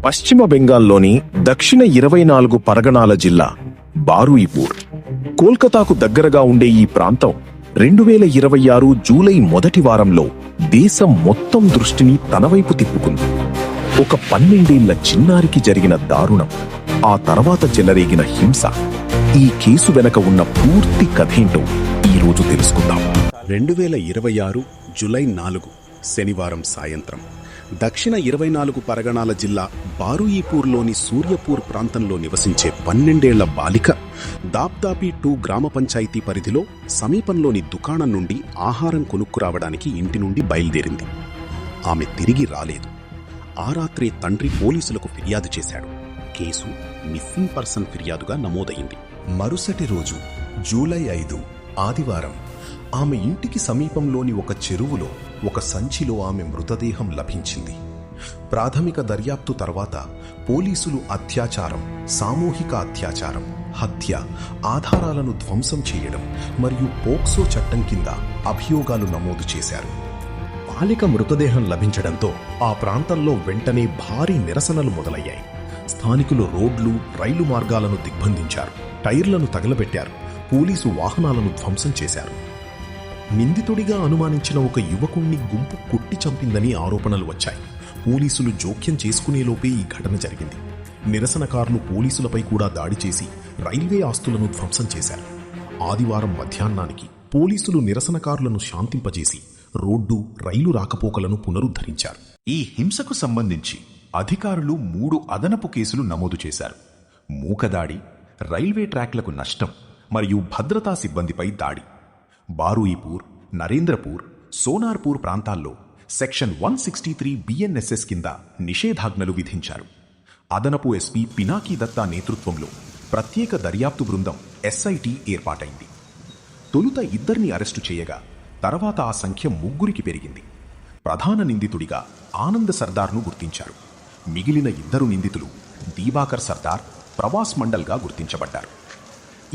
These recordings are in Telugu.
పశ్చిమ బెంగాల్లోని దక్షిణ 24 పరగణాల జిల్లా బారూయిపూర్. కోల్కతాకు దగ్గరగా ఉండే ఈ ప్రాంతం 2026 జూలై మొదటి వారంలో దేశం మొత్తం దృష్టిని తనవైపు తిప్పుకుంది. ఒక 12 ఏళ్ల చిన్నారికి జరిగిన దారుణం, ఆ తర్వాత చెలరేగిన హింస, ఈ కేసు వెనక ఉన్న పూర్తి కథేంటో ఈరోజు తెలుసుకుందాం. 2026 జూలై 4 శనివారం సాయంత్రం దక్షిణ 24 పరగణాల జిల్లా బారూయిపూర్లోని సూర్యపూర్ ప్రాంతంలో నివసించే 12 ఏళ్ల బాలిక దాబ్దాబీ 2 గ్రామ పంచాయతీ పరిధిలో సమీపంలోని దుకాణం నుండి ఆహారం కొనుక్కురావడానికి ఇంటి నుండి బయలుదేరింది. ఆమె తిరిగి రాలేదు. ఆ రాత్రే తండ్రి పోలీసులకు ఫిర్యాదు చేశాడు. కేసు మిస్సింగ్ పర్సన్ ఫిర్యాదుగా నమోదైంది. మరుసటి రోజు జూలై 5 ఆదివారం ఆమె ఇంటికి సమీపంలోని ఒక చెరువులో ఒక సంచిలో ఆమె మృతదేహం లభించింది. ప్రాథమిక దర్యాప్తు తర్వాత పోలీసులు అత్యాచారం, సామూహిక అత్యాచారం, హత్య, ఆధారాలను ధ్వంసం చేయడం మరియు పోక్సో చట్టం కింద అభియోగాలు నమోదు చేశారు. బాలిక మృతదేహం లభించడంతో ఆ ప్రాంతంలో వెంటనే భారీ నిరసనలు మొదలయ్యాయి. స్థానికులు రోడ్లు, రైలు మార్గాలను దిగ్బంధించారు, టైర్లను తగలబెట్టారు, పోలీసు వాహనాలను ధ్వంసం చేశారు. నిందితుడిగా అనుమానించిన ఒక యువకుణ్ణి గుంపు కొట్టి చంపిందని ఆరోపణలు వచ్చాయి. పోలీసులు జోక్యం చేసుకునేలోపే ఈ ఘటన జరిగింది. నిరసనకారులు పోలీసులపై కూడా దాడి చేసి రైల్వే ఆస్తులను ధ్వంసం చేశారు. ఆదివారం మధ్యాహ్నానికి పోలీసులు నిరసనకారులను శాంతింపజేసి రోడ్డు, రైలు రాకపోకలను పునరుద్ధరించారు. ఈ హింసకు సంబంధించి అధికారులు 3 అదనపు కేసులు నమోదు చేశారు. మూకదాడి, రైల్వే ట్రాక్లకు నష్టం మరియు భద్రతా సిబ్బందిపై దాడి. బారూయిపూర్, నరేంద్రపూర్, సోనార్పూర్ ప్రాంతాల్లో సెక్షన్ 163 BNSS కింద నిషేధాజ్ఞలు విధించారు. అదనపు ఎస్పీ పినాకీ దత్తా నేతృత్వంలో ప్రత్యేక దర్యాప్తు బృందం SIT ఏర్పాటైంది. తొలుత 2 అరెస్టు చేయగా తర్వాత ఆ సంఖ్య 3కి పెరిగింది. ప్రధాన నిందితుడిగా ఆనంద్ సర్దార్ను గుర్తించారు. మిగిలిన 2 నిందితులు దీవాకర్ సర్దార్, ప్రవాస్ మండల్గా గుర్తించబడ్డారు.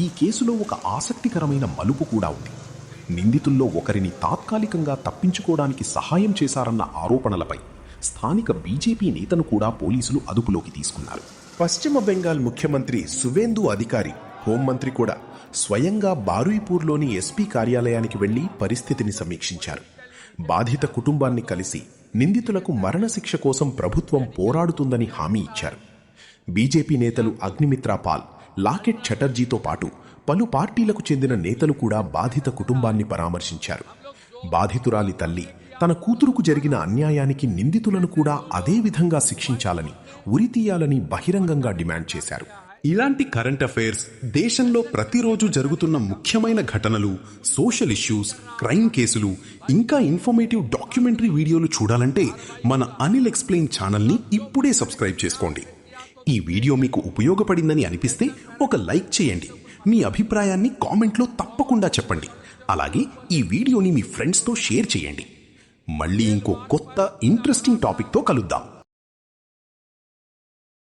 ఈ కేసులో ఒక ఆసక్తికరమైన మలుపు కూడా ఉంది. నిందితుల్లో ఒకరిని తాత్కాలికంగా తప్పించుకోవడానికి సహాయం చేశారన్న ఆరోపణలపై స్థానిక బీజేపీ నేతను కూడా పోలీసులు అదుపులోకి తీసుకున్నారు. పశ్చిమ బెంగాల్ ముఖ్యమంత్రి సువేందు అధికారి, హోంమంత్రి కూడా స్వయంగా బారూయిపూర్లోని ఎస్పీ కార్యాలయానికి వెళ్లి పరిస్థితిని సమీక్షించారు. బాధిత కుటుంబాన్ని కలిసి నిందితులకు మరణశిక్ష కోసం ప్రభుత్వం పోరాడుతుందని హామీ ఇచ్చారు. బీజేపీ నేతలు అగ్నిమిత్రా పాల్, లాకెట్ చటర్జీతో పాటు పలు పార్టీలకు చెందిన నేతలు కూడా బాధిత కుటుంబాన్ని పరామర్శించారు. బాధితురాలి తల్లి తన కూతురుకు జరిగిన అన్యాయానికి నిందితులను కూడా అదే విధంగా శిక్షించాలని, ఉరితీయాలని బహిరంగంగా డిమాండ్ చేశారు. ఇలాంటి కరెంట్ అఫైర్స్, దేశంలో ప్రతిరోజు జరుగుతున్న ముఖ్యమైన ఘటనలు, సోషల్ ఇష్యూస్, క్రైమ్ కేసులు, ఇంకా ఇన్ఫర్మేటివ్ డాక్యుమెంటరీ వీడియోలు చూడాలంటే మన అనిల్ ఎక్స్ప్లెయిన్ ఛానల్ని ఇప్పుడే సబ్స్క్రైబ్ చేసుకోండి. ఈ వీడియో మీకు ఉపయోగపడిందని అనిపిస్తే ఒక లైక్ చేయండి. మీ అభిప్రాయాన్ని కామెంట్లో తప్పకుండా చెప్పండి. అలాగే ఈ వీడియోని మీ ఫ్రెండ్స్తో షేర్ చేయండి. మళ్ళీ ఇంకో కొత్త ఇంట్రెస్టింగ్ టాపిక్తో కలుద్దాం.